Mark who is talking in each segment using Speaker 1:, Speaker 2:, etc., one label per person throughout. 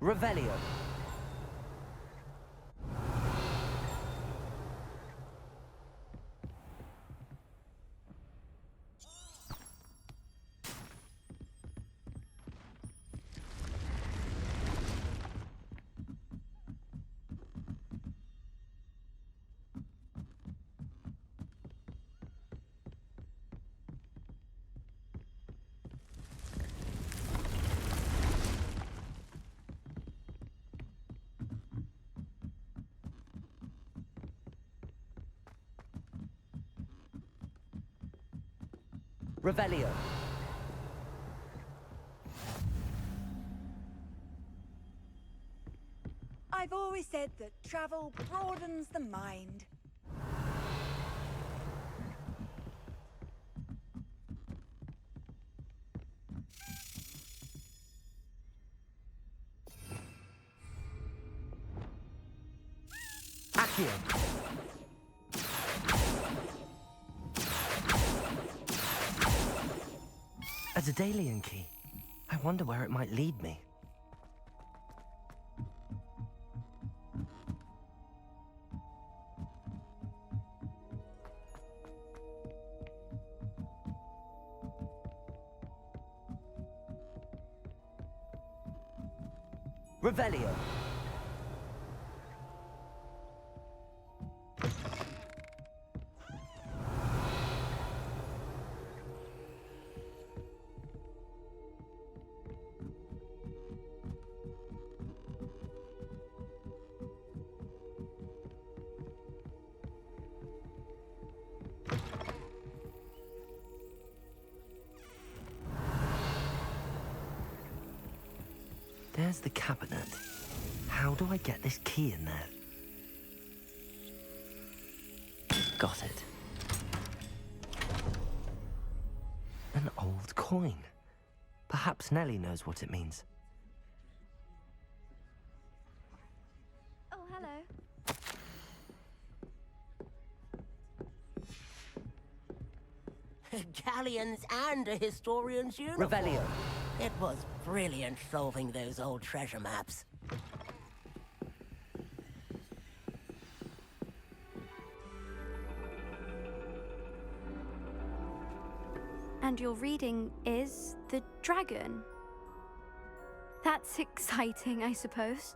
Speaker 1: Revelio. Revelio.
Speaker 2: I've always said that travel broadens the mind.
Speaker 1: Accio. A Daedalian key. I wonder where it might lead me. Revelio. There's the cabinet. How do I get this key in there? Got it. An old coin. Perhaps Nellie knows what it means.
Speaker 3: Oh, hello.
Speaker 4: Galleons and a historian's uniform.
Speaker 1: Revelio.
Speaker 4: It was brilliant solving those old treasure maps.
Speaker 3: And your reading is the dragon. That's exciting, I suppose.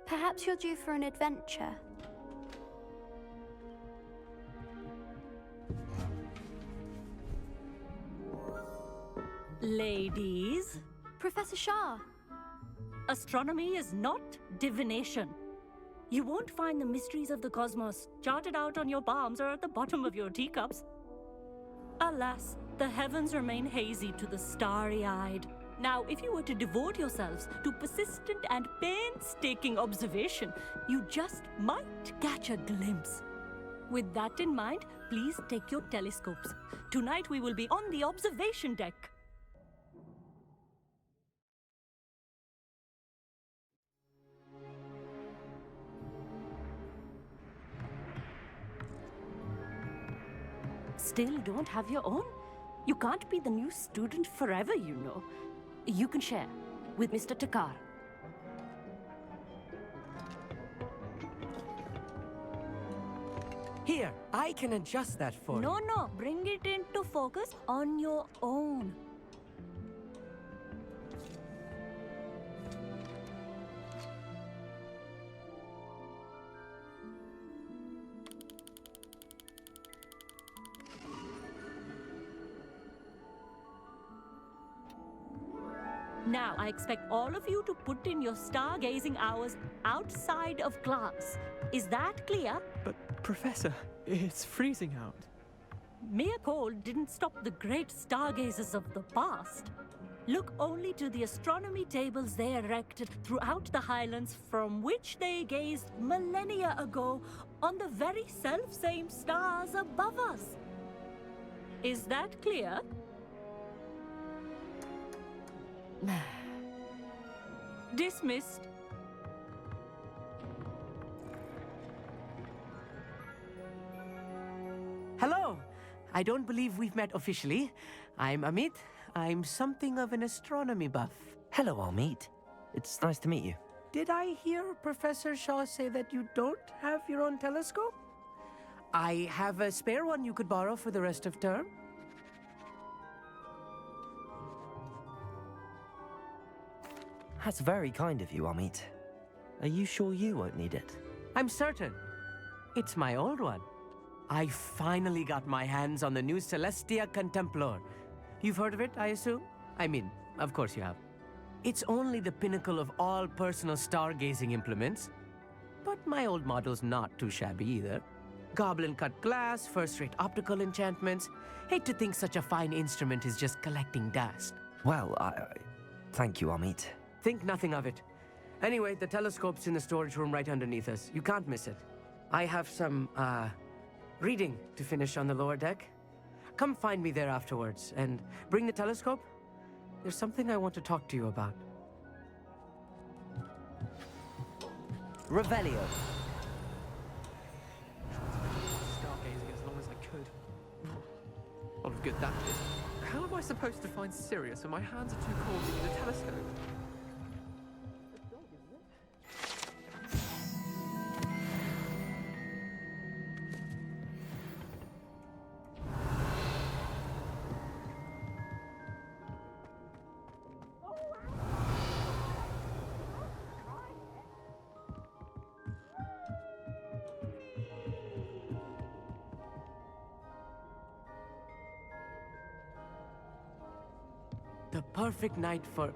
Speaker 3: Perhaps you're due for an adventure.
Speaker 5: Ladies,
Speaker 3: Professor Shah.
Speaker 5: astronomy is not divination. You won't find the mysteries of the cosmos charted out on your palms or at the bottom of your teacups. Alas, the heavens remain hazy to the starry-eyed. Now, if you were to devote yourselves to persistent and painstaking observation, you just might catch a glimpse. With that in mind, please take your telescopes. Tonight we will be on the observation deck. Still don't have your own? You can't be the new student forever, you know. You can share with Mr. Takar.
Speaker 6: Here, I can adjust that for you.
Speaker 5: No, bring it into focus on your own. Now, I expect all of you to put in your stargazing hours outside of class. Is that clear?
Speaker 6: But, Professor, it's freezing out.
Speaker 5: Mere cold didn't stop the great stargazers of the past. Look only to the astronomy tables they erected throughout the highlands from which they gazed millennia ago on the very self-same stars above us. Is that clear? Dismissed.
Speaker 6: Hello! I don't believe we've met officially. I'm Amit. I'm something of an astronomy buff.
Speaker 1: Hello, Amit. It's nice to meet you.
Speaker 6: Did I hear Professor Shaw say that you don't have your own telescope? I have a spare one you could borrow for the rest of term.
Speaker 1: That's very kind of you, Amit. Are you sure you won't need it?
Speaker 6: I'm certain. It's my old one. I finally got my hands on the new Celestia Contemplar. You've heard of it, I assume? I mean, of course you have. It's only the pinnacle of all personal stargazing implements. But my old model's not too shabby either. Goblin-cut glass, first-rate optical enchantments. Hate to think such a fine instrument is just collecting dust.
Speaker 1: Well, thank you, Amit.
Speaker 6: Think nothing of it. Anyway, the telescope's in the storage room right underneath us. You can't miss it. I have some, reading to finish on the lower deck. Come find me there afterwards, and bring the telescope. There's something I want to talk to you about.
Speaker 1: Revelio.
Speaker 7: Stargazing as long as I could. Lot of good that is. How am I supposed to find Sirius when my hands are too cold to use a telescope?
Speaker 6: The perfect night for...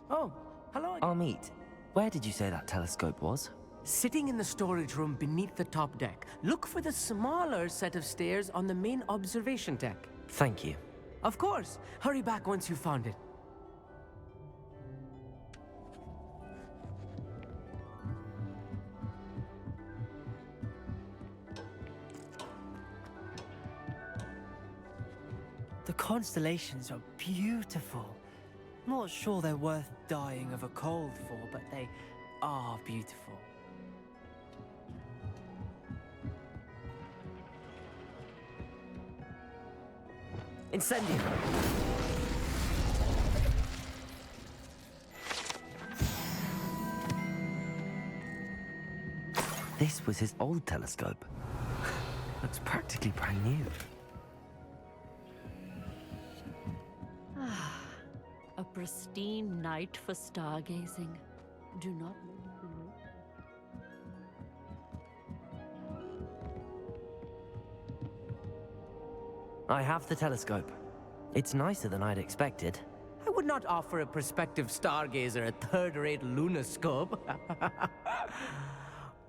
Speaker 6: Oh, hello.
Speaker 1: Amit, where did you say that telescope was?
Speaker 6: Sitting in the storage room beneath the top deck. Look for the smaller set of stairs on the main observation deck.
Speaker 1: Thank you.
Speaker 6: Of course. Hurry back once you've found it.
Speaker 8: The constellations are beautiful. Not sure they're worth dying of a cold for, but they are beautiful.
Speaker 1: Incendio! This was his old telescope. Looks practically brand new.
Speaker 5: A pristine night for stargazing. Do not let it be late.
Speaker 1: I have the telescope. It's nicer than I'd expected.
Speaker 6: I would not offer a prospective stargazer a third-rate lunoscope.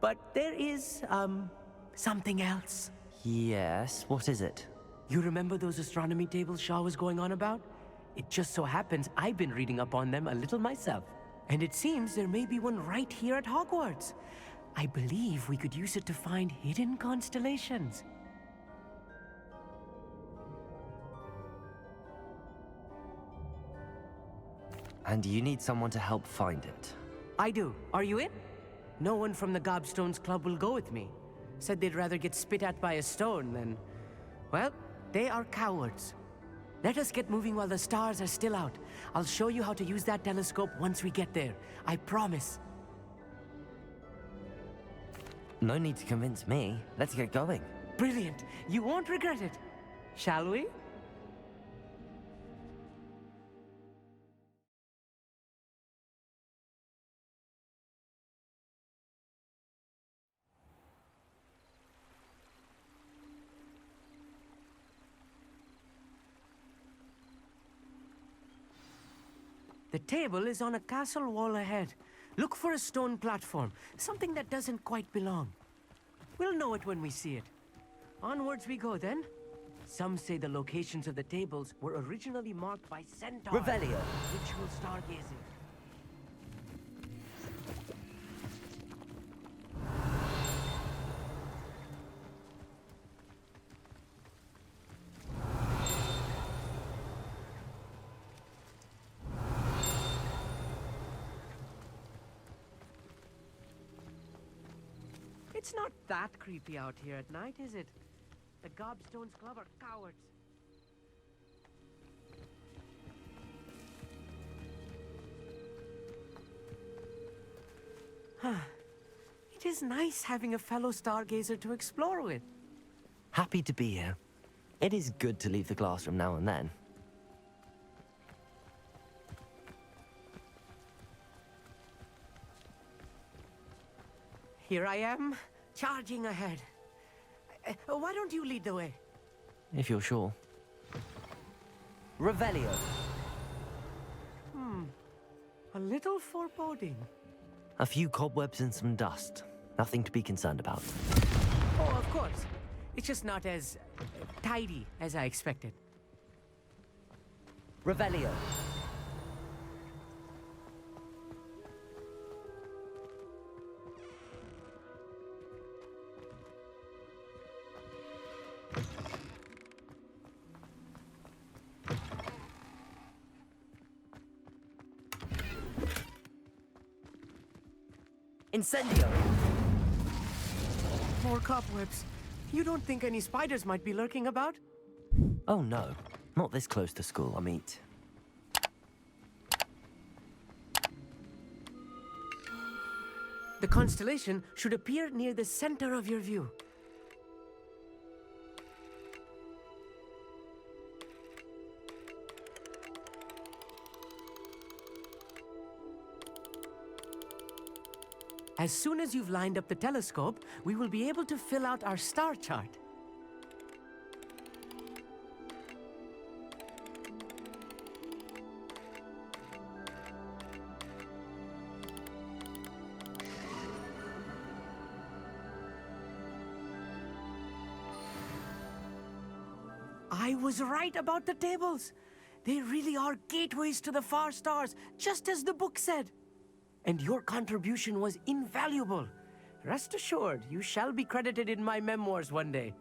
Speaker 6: But there is, something else.
Speaker 1: Yes, what is it?
Speaker 6: You remember those astronomy tables Shaw was going on about? It just so happens I've been reading up on them a little myself. And it seems there may be one right here at Hogwarts. I believe we could use it to find hidden constellations.
Speaker 1: And you need someone to help find it.
Speaker 6: I do. Are you in? No one from the Gobstones Club will go with me. Said they'd rather get spit at by a stone than... Well, they are cowards. Let us get moving while the stars are still out. I'll show you how to use that telescope once we get there. I promise.
Speaker 1: No need to convince me. Let's get going.
Speaker 6: Brilliant. You won't regret it. Shall we? The table is on a castle wall ahead. Look for a stone platform, something that doesn't quite belong. We'll know it when we see it. Onwards we go then. Some say the locations of the tables were originally marked by centaurs.
Speaker 1: Revelio.
Speaker 6: Ritual stargazing. It's not that creepy out here at night, is it? The Gobstones Club are cowards. It is nice having a fellow stargazer to explore with.
Speaker 1: Happy to be here. It is good to leave the classroom now and then.
Speaker 6: Here I am, charging ahead. Why don't you lead the way?
Speaker 1: If you're sure. Revelio.
Speaker 6: A little foreboding.
Speaker 1: A few cobwebs and some dust. Nothing to be concerned about.
Speaker 6: Oh, of course. It's just not as tidy as I expected.
Speaker 1: Revelio. Incendio!
Speaker 6: More cobwebs. You don't think any spiders might be lurking about?
Speaker 1: Oh no, not this close to school, Amit.
Speaker 6: The constellation should appear near the center of your view. As soon as you've lined up the telescope, we will be able to fill out our star chart. I was right about the tables. They really are gateways to the far stars, just as the book said. And your contribution was invaluable. Rest assured, you shall be credited in my memoirs one day.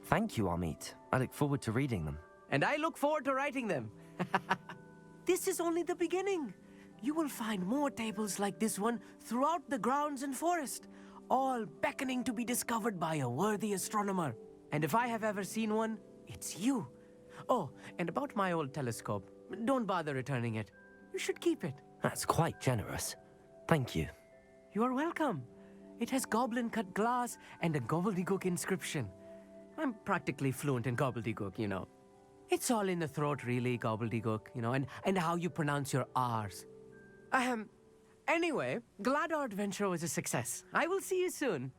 Speaker 1: Thank you, Amit. I look forward to reading them.
Speaker 6: And I look forward to writing them. This is only the beginning. You will find more tables like this one throughout the grounds and forest, all beckoning to be discovered by a worthy astronomer. And if I have ever seen one, it's you. Oh, and about my old telescope, don't bother returning it. You should keep it.
Speaker 1: That's quite generous. Thank you.
Speaker 6: You are welcome. It has goblin-cut glass and a gobbledygook inscription. I'm practically fluent in gobbledygook, you know. It's all in the throat, really, gobbledygook, you know, and how you pronounce your R's. Anyway, glad our adventure was a success. I will see you soon.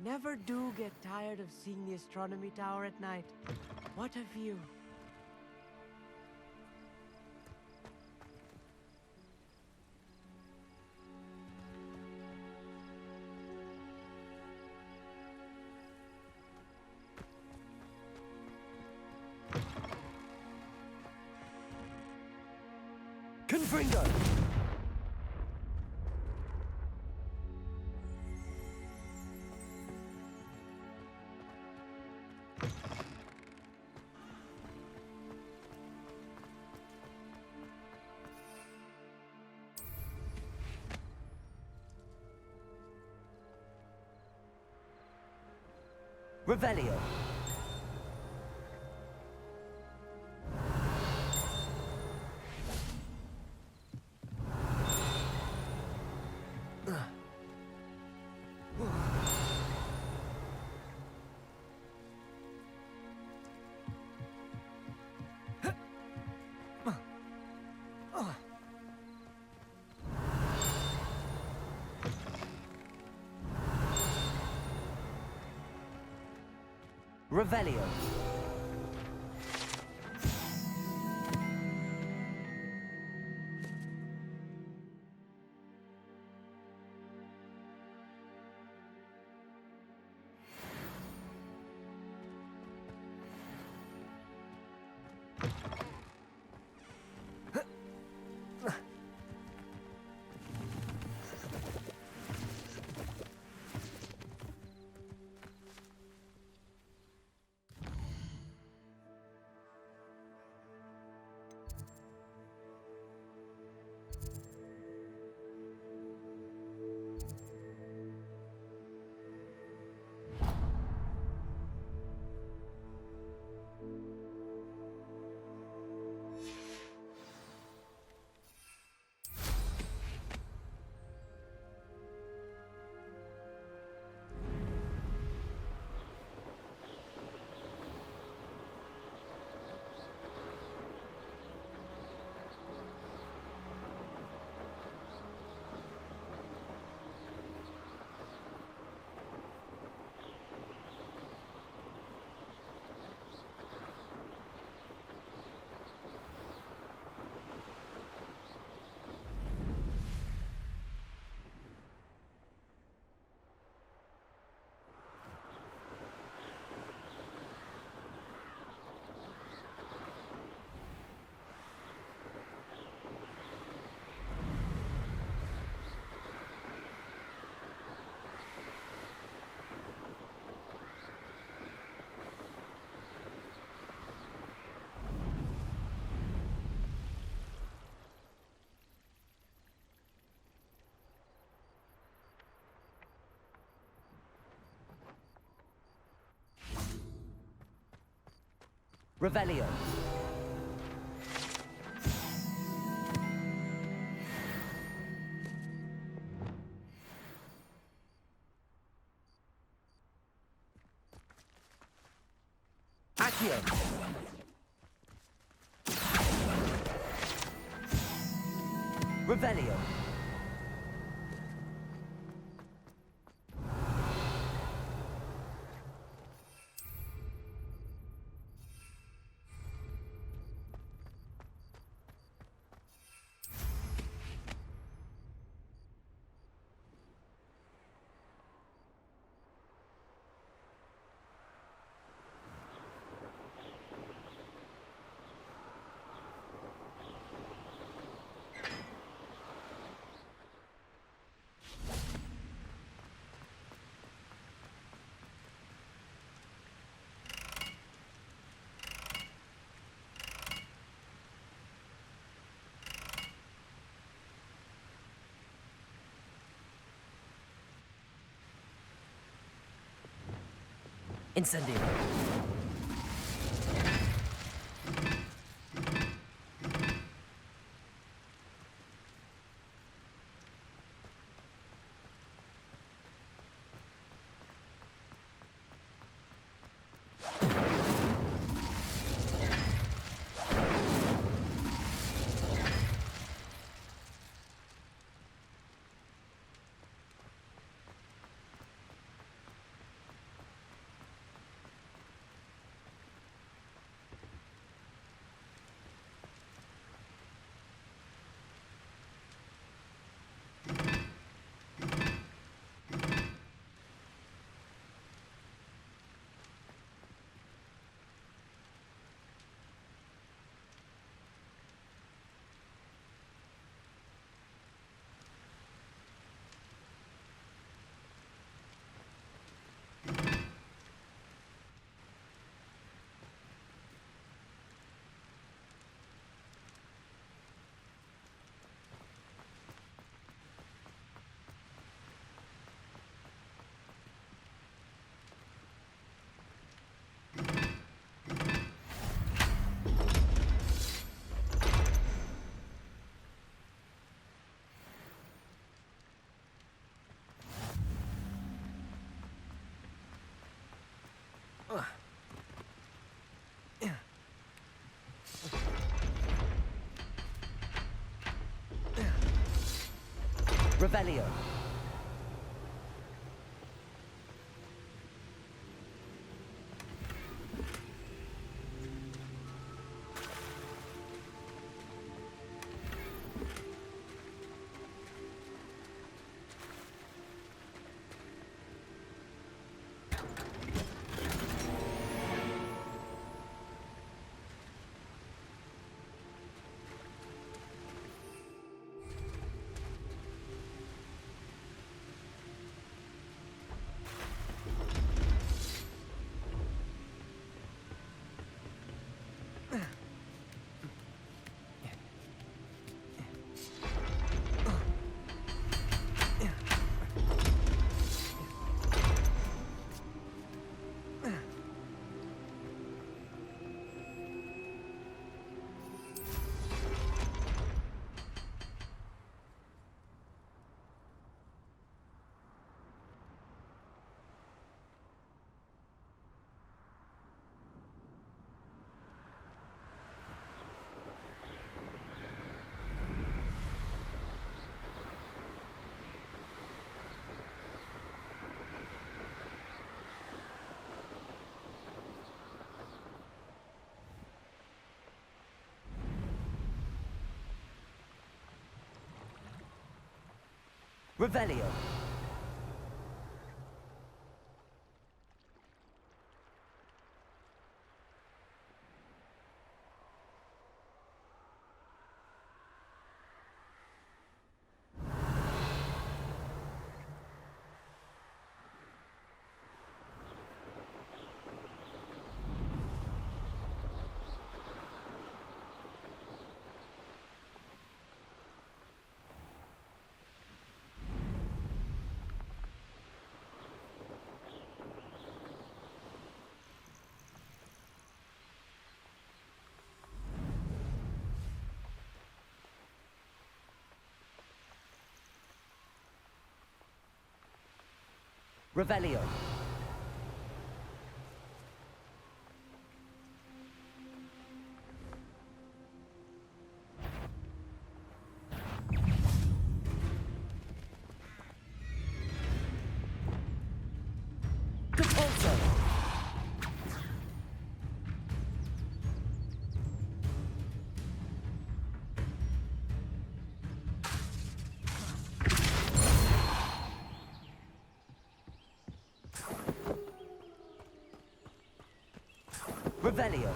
Speaker 6: Never do get tired of seeing the astronomy tower at night. What a view.
Speaker 1: Confringo! Revelio. Revelio. Revelio. Accio. Revelio. Incendio. Revelio. Revelio. Revelio. Repulso. Revelio.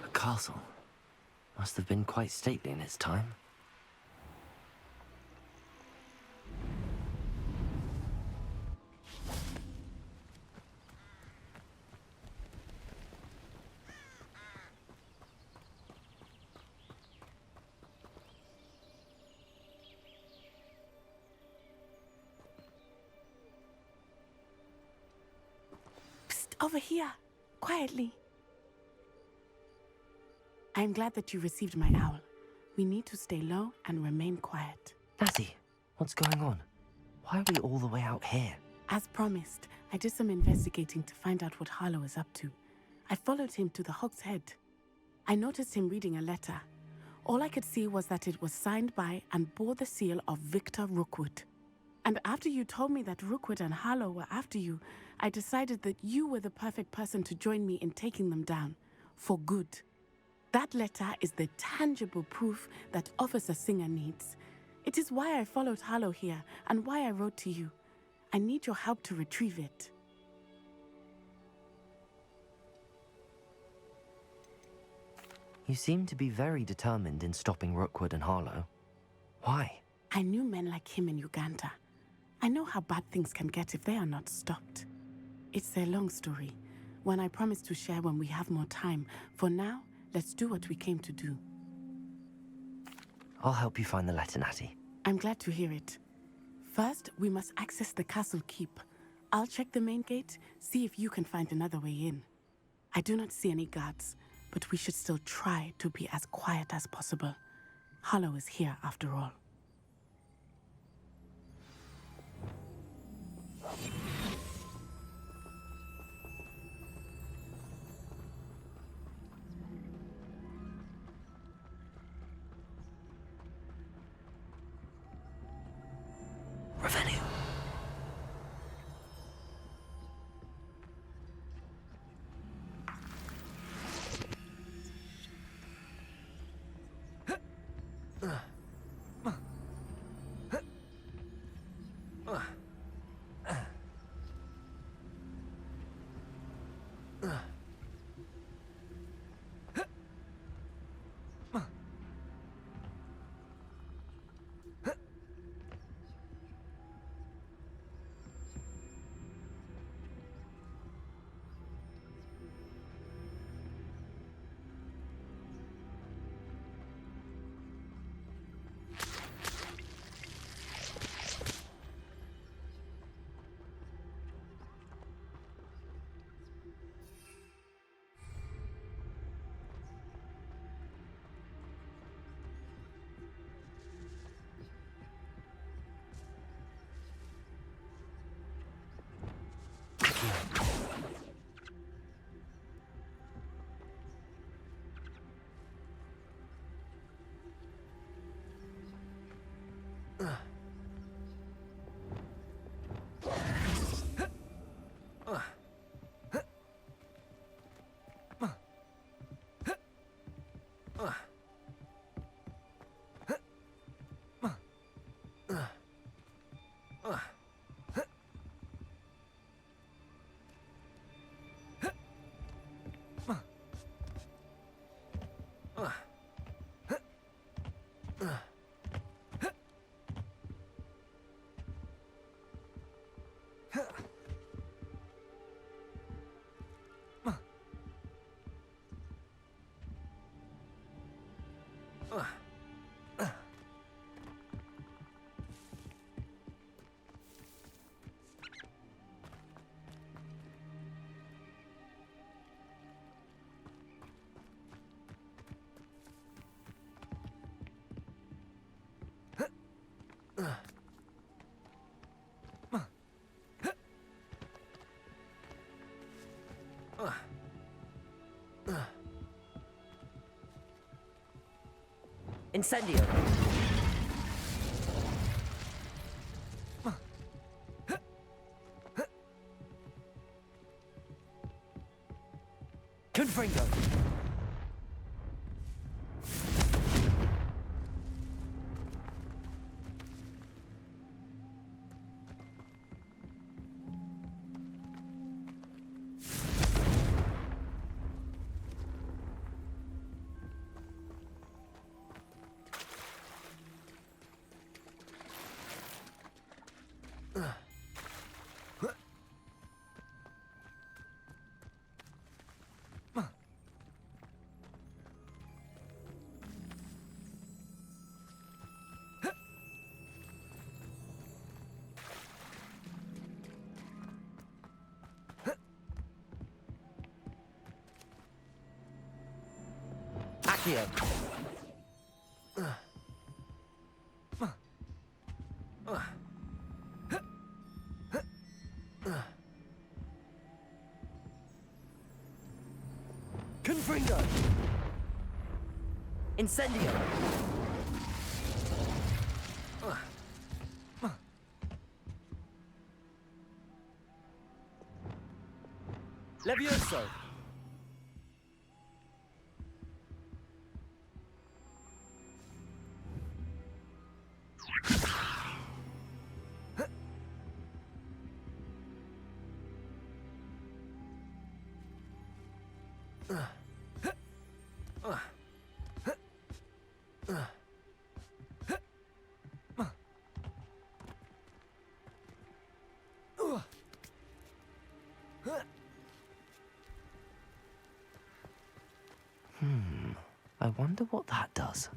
Speaker 1: A castle. Must have been quite stately in its time.
Speaker 9: Psst, over here. Quietly. I'm glad that you received my owl. We need to stay low and remain quiet.
Speaker 1: Natty, what's going on? Why are we all the way out here?
Speaker 9: As promised, I did some investigating to find out what Harlow is up to. I followed him to the Hog's Head. I noticed him reading a letter. All I could see was that it was signed by and bore the seal of Victor Rookwood. And after you told me that Rookwood and Harlow were after you, I decided that you were the perfect person to join me in taking them down. For good. That letter is the tangible proof that Officer Singer needs. It is why I followed Harlow here and why I wrote to you. I need your help to retrieve it.
Speaker 1: You seem to be very determined in stopping Rookwood and Harlow. Why?
Speaker 9: I knew men like him in Uganda. I know how bad things can get if they are not stopped. It's a long story, one I promise to share when we have more time. For now, let's do what we came to do.
Speaker 1: I'll help you find the letter, Natty.
Speaker 9: I'm glad to hear it. First, we must access the castle keep. I'll check the main gate, see if you can find another way in. I do not see any guards, but we should still try to be as quiet as possible. Harlow is here after all.
Speaker 1: Revenue. Incendio. Confringo. Accio. Confringo. Incendio. Levioso. I wonder what that does.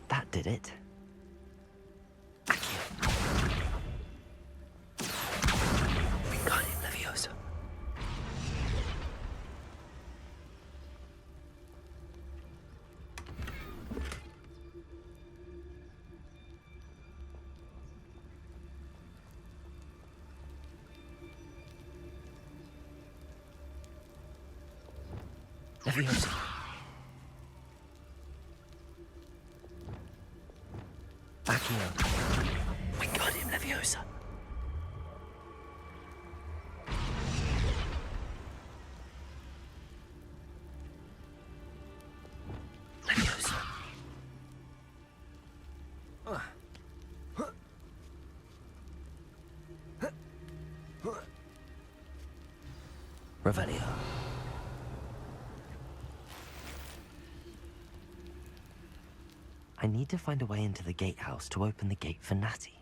Speaker 1: That did it. We got him, Leviosa. Leviosa. Accio. We got him, Leviosa. Leviosa. Revelio. I need to find a way into the gatehouse to open the gate for Natty.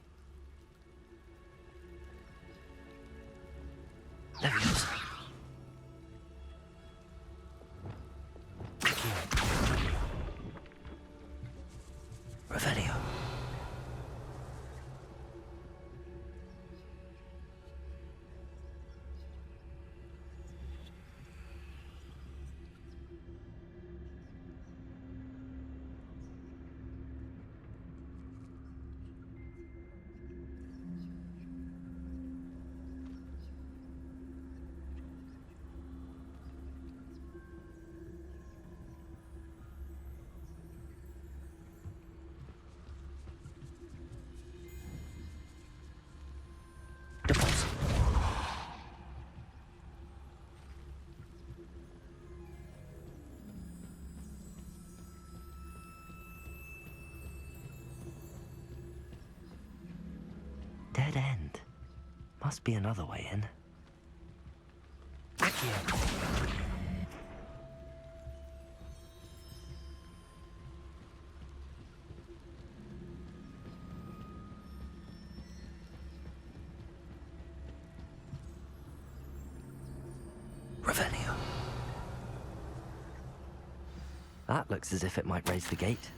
Speaker 1: Leviosa. Accio. Revelio. Deposit. Dead end. Must be another way in. Accio. Revelio. That looks as if it might raise the gate.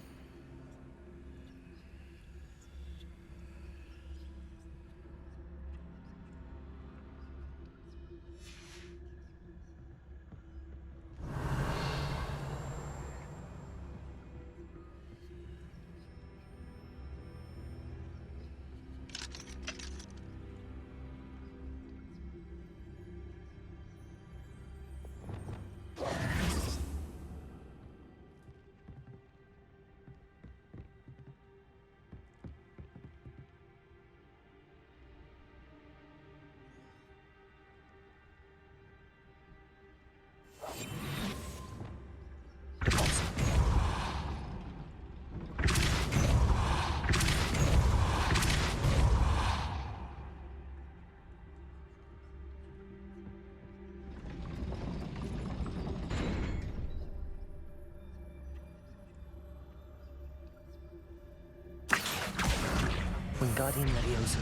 Speaker 1: Wingardium Leviosa.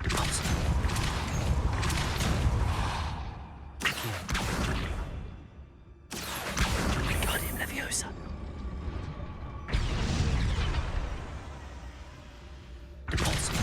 Speaker 1: Repulsor. Accio. Wingardium Leviosa. Repulsor.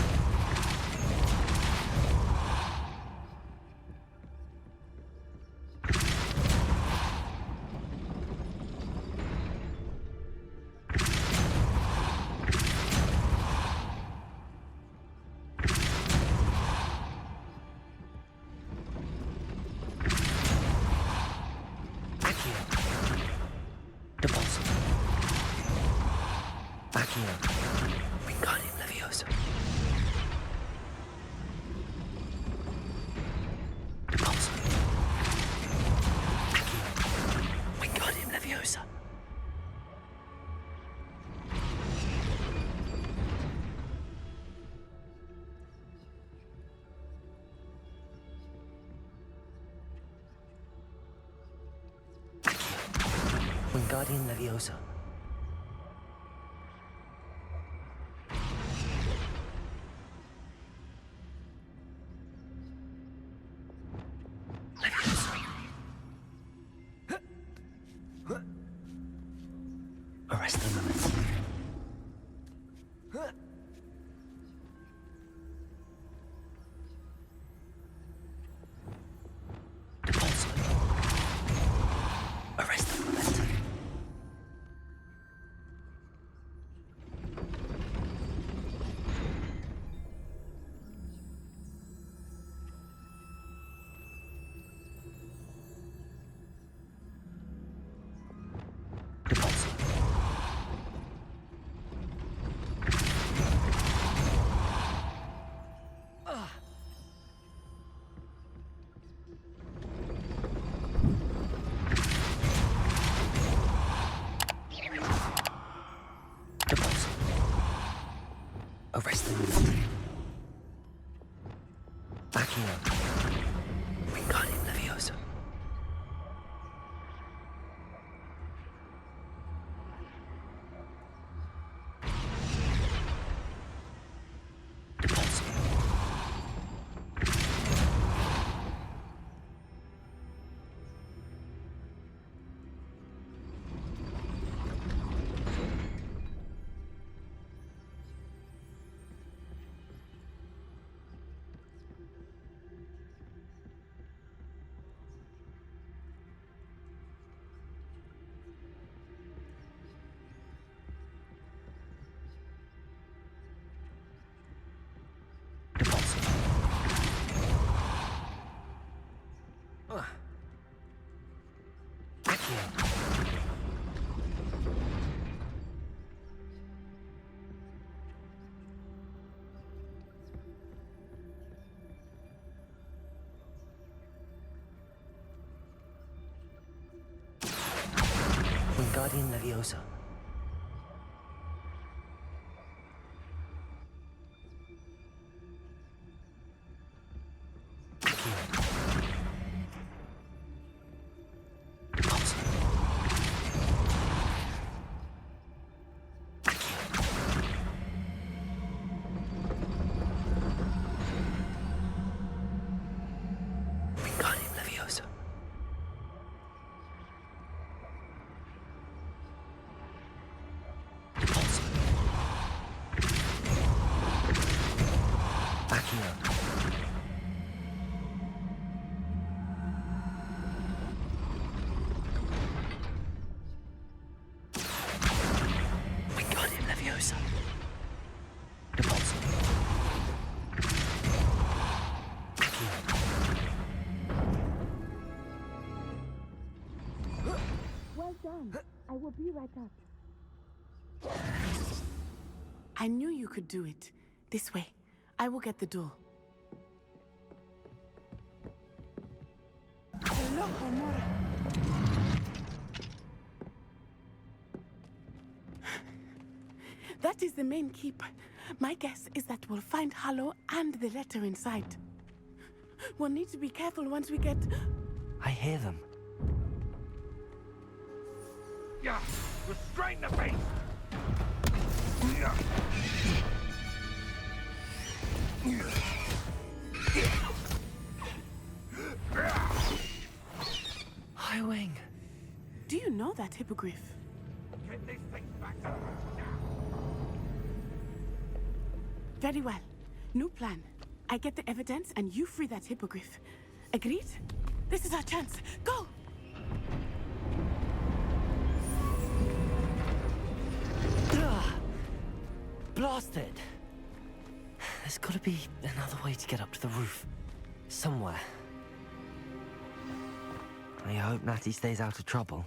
Speaker 1: Wingardium Leviosa. Repulsor. Accio. Wingardium Leviosa. Accio. Wingardium Leviosa. Arrest the moment. Repulsor. Arrest the moment. Repulsor. Repulsor. Arrest the moment. Accio. Wingardium Leviosa. Repulsor. Repulsor. Accio. Wingardium Leviosa. Accio. Repulsor. Accio. Wingardium Leviosa. Repulsor. Accio. Wingardium Leviosa. Repulsor. Accio.
Speaker 9: Well done. I will be right up. I knew you could do it. This way. I will get the door. Hello, Honora. That is the main keep. My guess is that we'll find Hallow and the letter inside. We'll need to be careful once we get...
Speaker 1: I hear them.
Speaker 10: Yeah, restrain the beast! Yeah.
Speaker 1: High Wing.
Speaker 9: Do you know that hippogriff? Very well. New plan. I get the evidence and you free that hippogriff. Agreed? This is our chance. Go!
Speaker 1: Blasted! There's gotta be another way to get up to the roof. Somewhere. I hope Natty stays out of trouble.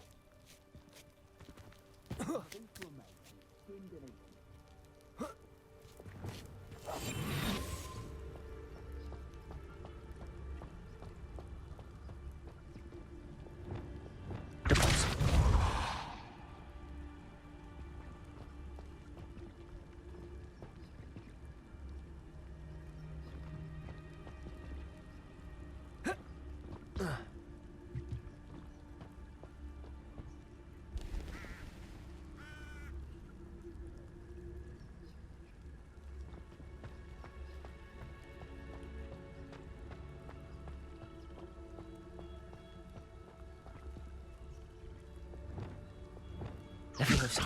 Speaker 1: Leviosa.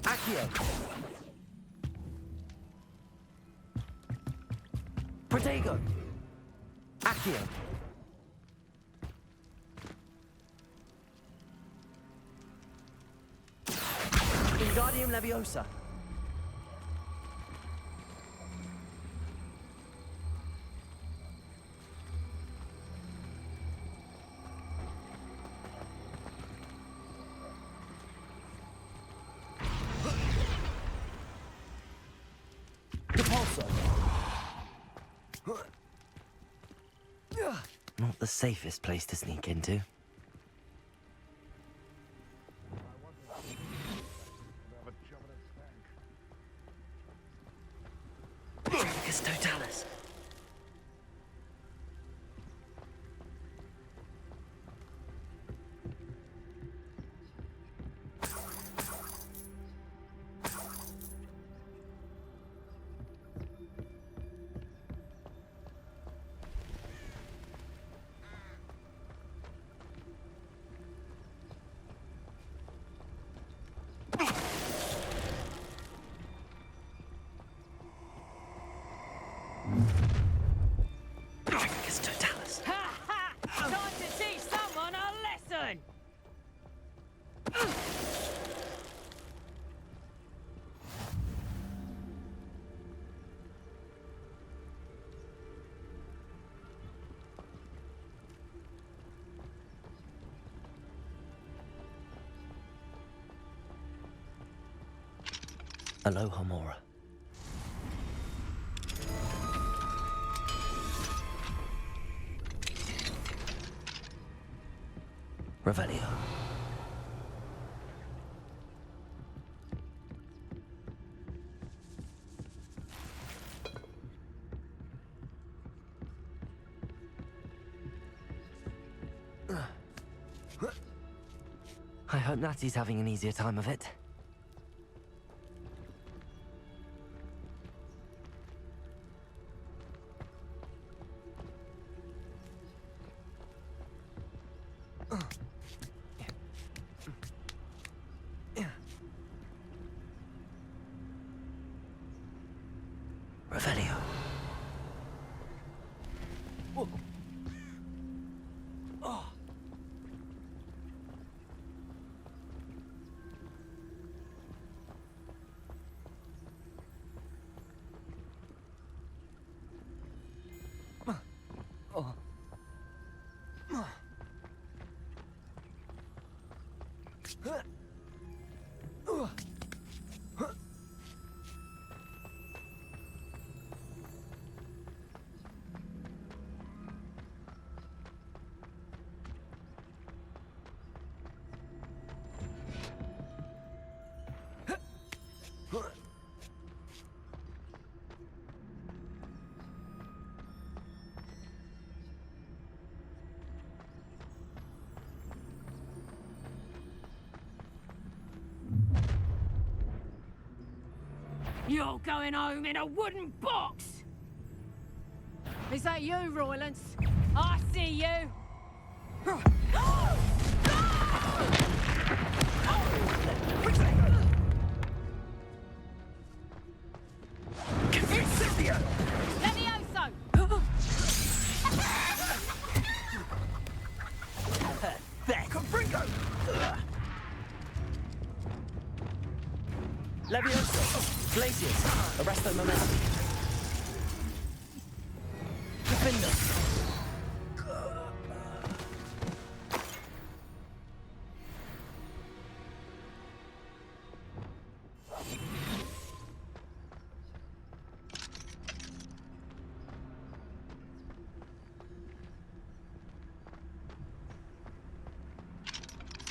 Speaker 1: Accio. Protego. Accio. Wingardium Leviosa. Not the safest place to sneak into. Dracus Totalis. Dracus Totalis.
Speaker 4: Ha ha! Time to teach someone a lesson!
Speaker 1: Aloha Mora. Revelio. I hope Natty's having an easier time of it.
Speaker 10: You're going home in a wooden box! Is that you, Roylance? I see you! Levioso!
Speaker 1: Levioso! Glaciers! Arresto momentum! Defender!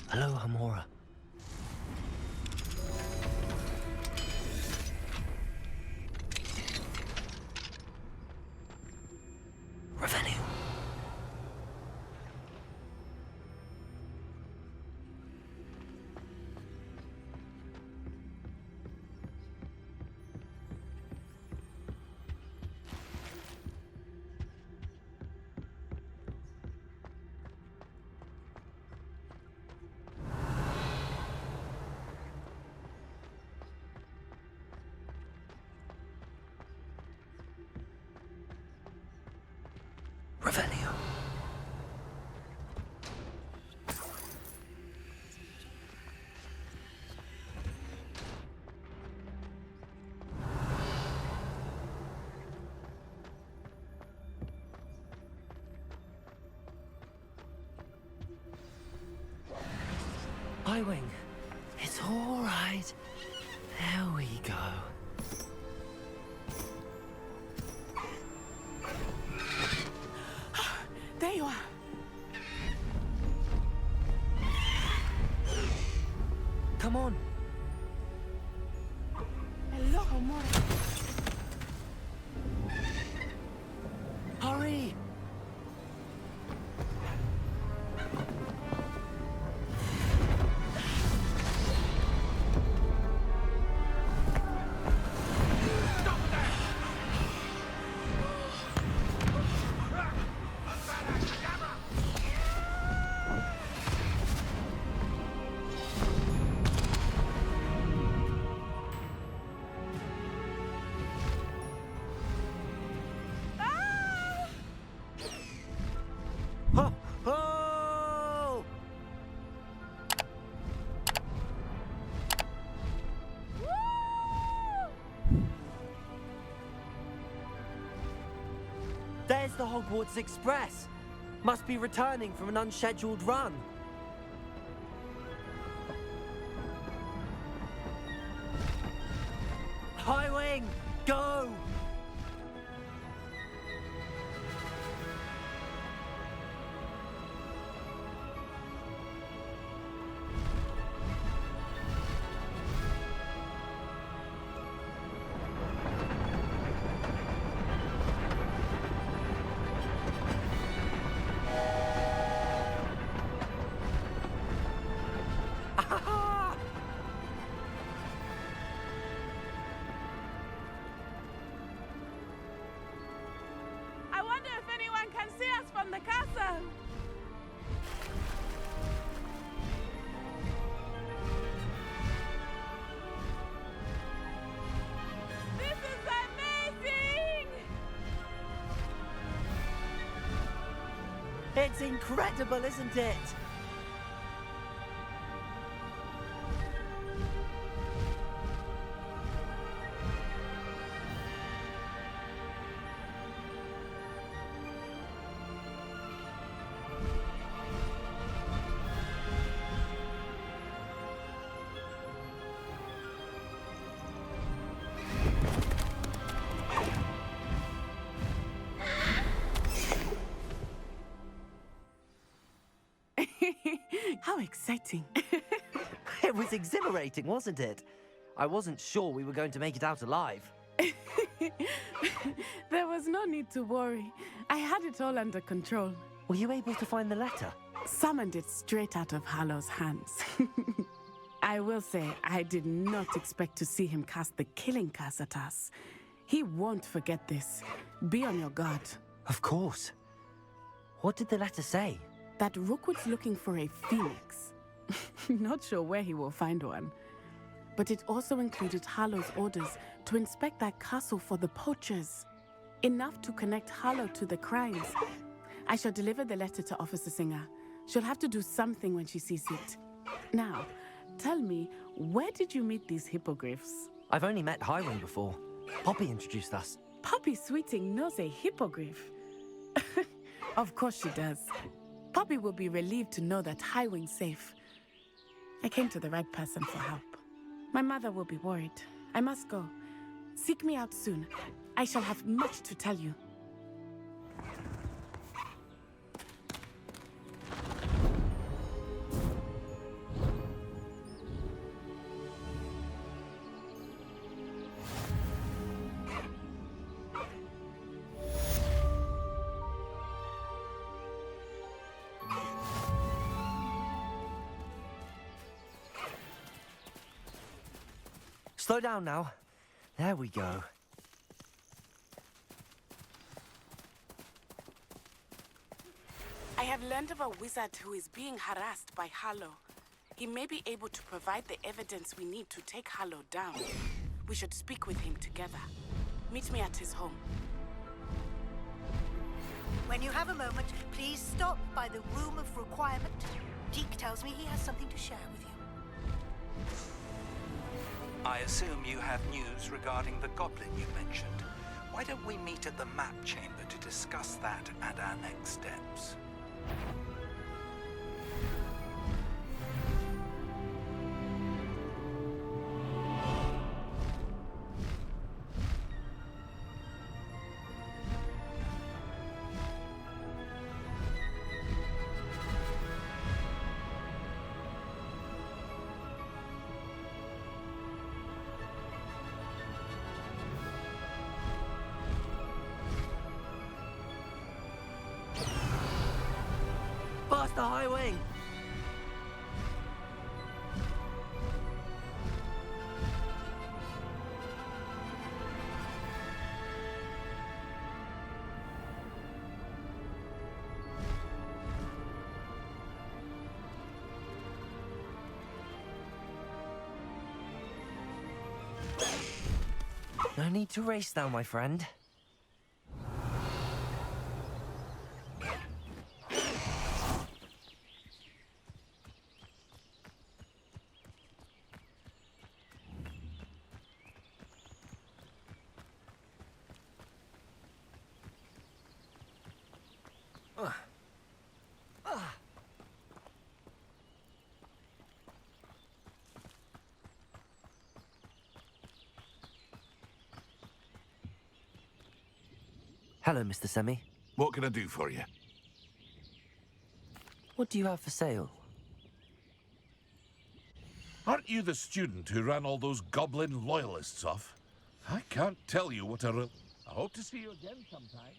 Speaker 1: Hello, Hamora. Revenue. Revenue. Highwing. It's all right. There we go.
Speaker 9: There you are.
Speaker 1: Come on.
Speaker 9: Hello, Hamora.
Speaker 1: Hurry. Oh! Oh! There's the Hogwarts Express. Must be returning from an unscheduled run. Highwing, go!
Speaker 2: I wonder if anyone can see us from the castle. This is amazing!
Speaker 1: It's incredible, isn't it?
Speaker 9: How exciting.
Speaker 1: It was exhilarating, wasn't it? I wasn't sure we were going to make it out alive.
Speaker 9: There was no need to worry. I had it all under control.
Speaker 1: Were you able to find the letter?
Speaker 9: Summoned it straight out of Hallow's hands. I will say, I did not expect to see him cast the killing curse at us. He won't forget this. Be on your guard.
Speaker 1: Of course. What did the letter say?
Speaker 9: That Rookwood's looking for a phoenix. Not sure where he will find one. But it also included Harlow's orders to inspect that castle for the poachers. Enough to connect Harlow to the crimes. I shall deliver the letter to Officer Singer. She'll have to do something when she sees it. Now, tell me, where did you meet these hippogriffs?
Speaker 1: I've only met Highwing before. Poppy introduced us.
Speaker 9: Poppy Sweeting knows a hippogriff. Of course she does. Poppy will be relieved to know that Highwing's safe. I came to the right person for help. My mother will be worried. I must go. Seek me out soon. I shall have much to tell you.
Speaker 1: Slow down now. There we go.
Speaker 9: I have learned of a wizard who is being harassed by Harlow. He may be able to provide the evidence we need to take Harlow down. We should speak with him together. Meet me at his home.
Speaker 11: When you have a moment, please stop by the Room of Requirement. Deke tells me he has something to share with you.
Speaker 12: I assume you have news regarding the goblin you mentioned. Why don't we meet at the map chamber to discuss that and our next steps?
Speaker 1: Faster, Highwing! No need to race now, my friend. Hello, Mr. Semi.
Speaker 13: What can I do for you?
Speaker 1: What do you have for sale?
Speaker 13: Aren't you the student who ran all those goblin loyalists off? I can't tell you what a real... I hope to see you again sometime.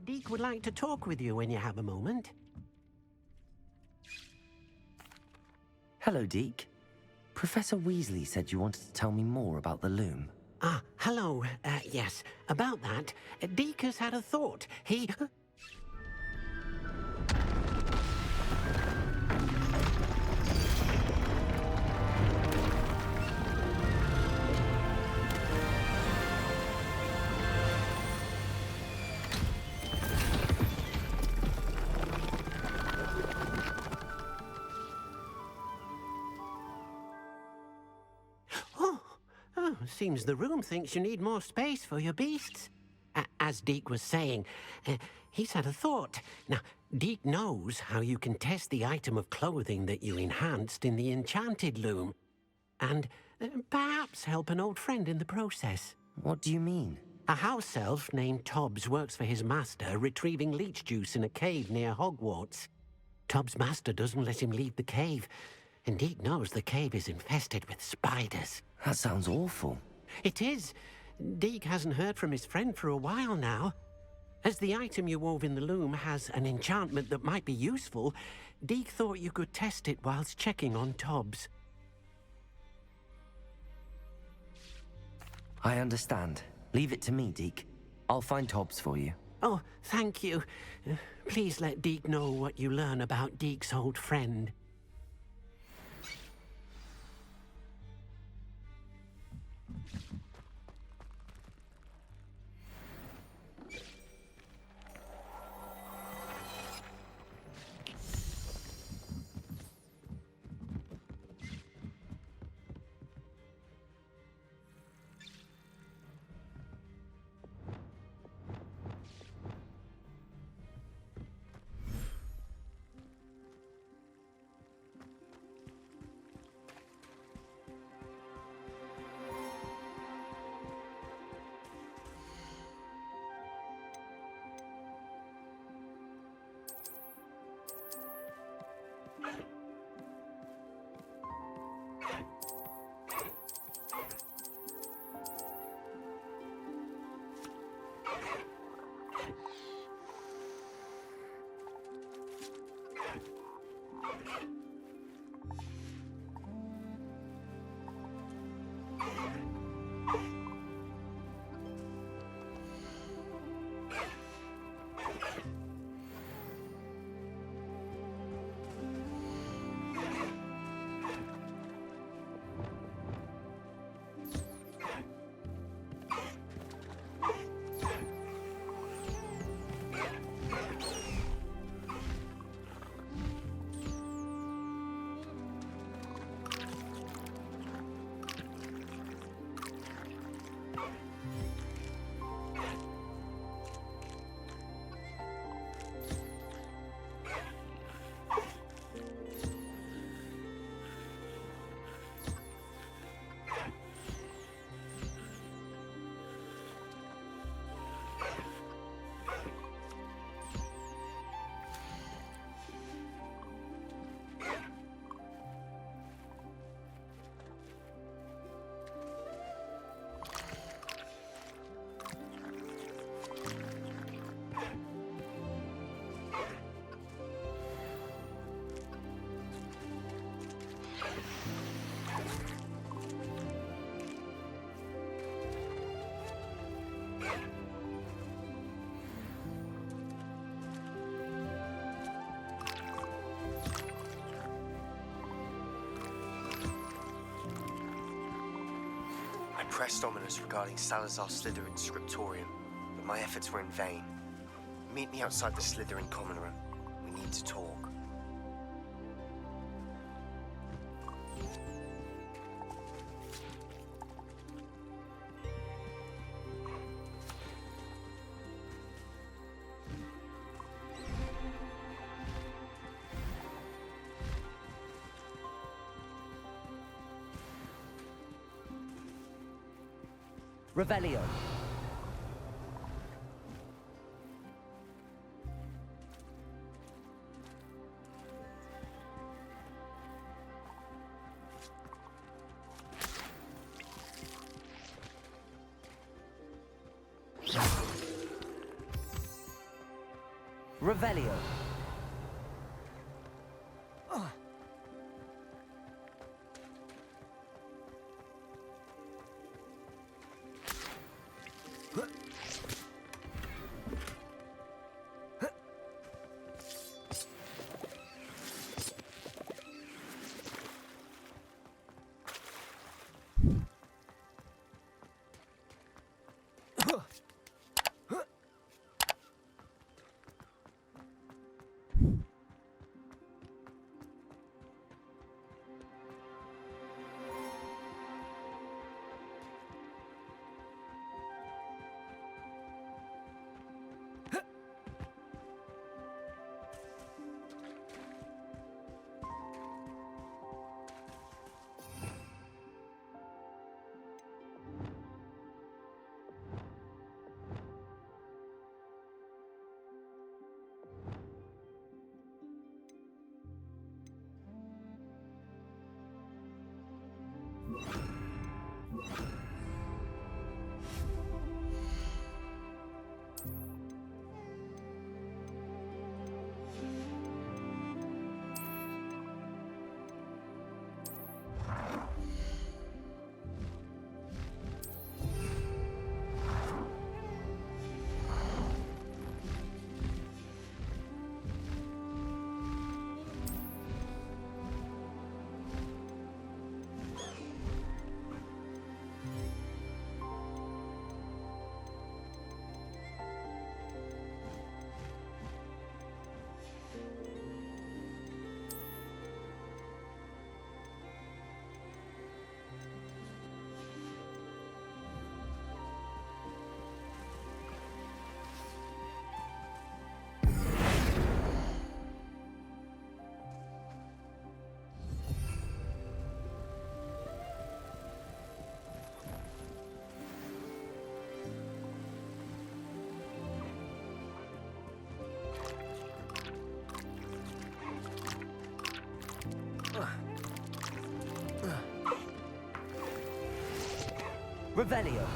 Speaker 14: Deke would like to talk with you when you have a moment.
Speaker 1: Hello, Deke. Professor Weasley said you wanted to tell me more about the loom.
Speaker 14: Ah, hello. Yes, about that, Deke has had a thought. He... Oh, seems the room thinks you need more space for your beasts. As Deke was saying, he's had a thought. Now, Deke knows how you can test the item of clothing that you enhanced in the enchanted loom. And perhaps help an old friend in the process.
Speaker 1: What do you mean?
Speaker 14: A house elf named Tobbs works for his master, retrieving leech juice in a cave near Hogwarts. Tobbs' master doesn't let him leave the cave, and Deke knows the cave is infested with spiders.
Speaker 1: That sounds awful.
Speaker 14: It is. Deke hasn't heard from his friend for a while now. As the item you wove in the loom has an enchantment that might be useful, Deke thought you could test it whilst checking on Tobbs.
Speaker 1: I understand. Leave it to me, Deke. I'll find Tobbs for you.
Speaker 14: Oh, thank you. Please let Deke know what you learn about Deke's old friend.
Speaker 15: I pressed ominous regarding Salazar Slytherin's scriptorium, but my efforts were in vain. Meet me outside the Slytherin common room. We need to talk.
Speaker 1: Revelio. Revelio. Revelio.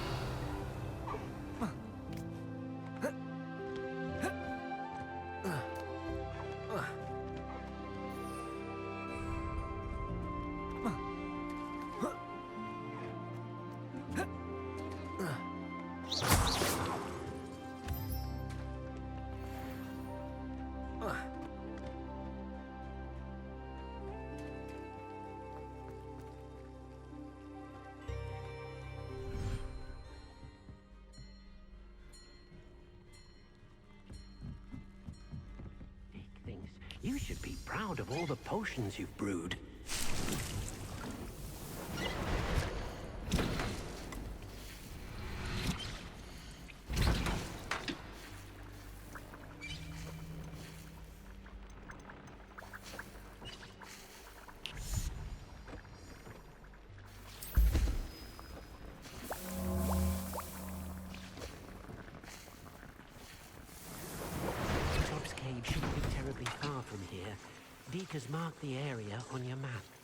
Speaker 14: You should be proud of all the potions you've brewed. Job's Cave shouldn't be terribly far from here. Deek has marked the area on your map.